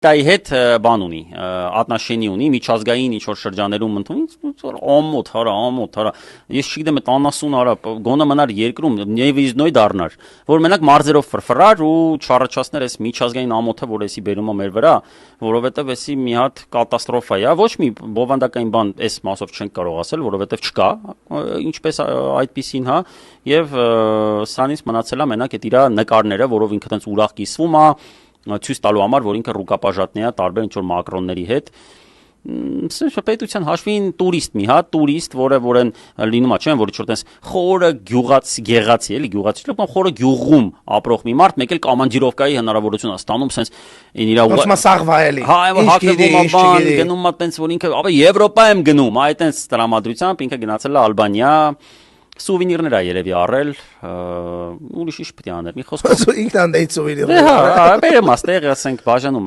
էլիտայի հետ բան ունի, ատնաշենի ունի, միջազգային ինչ-որ շրջաներում ընդունի, ամոթ, հարա, ես չգիտեմ, այդ անասուն արա, գոնը մնար երկրում, նեվիզնոյ դառնար, որ մենակ մարզերով ֆրֆրար ու չառաջացներ այս միջազգային ամոթը, որ էսի բերում է մեր վրա, որովհետև էսի մի հատ կատաստրոֆա է, ոչ մի բովանդակային բան այս մասով չենք կարող ասել, որովհետև չկա, ինչպես այդպիսին, հա, եւ սրանից մնացել է մենակ այդ իր նկարները, որով ինքը տենց ուրախ կիսվում է, ցույց տալու համար, որ ինքը ռուկապաժատնի է տարբեր ինչ-որ մակրոնների հետ, պետության հաշվին տուրիստ, որը լինում է, չէ՞, որ ինչ-որ տես խորը գեղացի, էլի գյուղացի, խորը գյուղում ապրող մի մարդ, մեկ էլ կամանջիրովկայի հնարավորություն է ստանում, սենց իրա ոսմա սաղվա էլի։ Հա, հակվում է բան, գնում է տենց, որ ինքը, ապա Եվրոպա եմ գնում, այ տենց տրամադրությամբ ինքը գնացել է Ալբանիա, սուվենիրներ է երևի առել, ուրիշ ինչ պետք է աներ, մի խոսքով։ Ինքն անդեյ սուվենիրներ։ Հա, բերեմ աստեղ, ասենք բաժանում,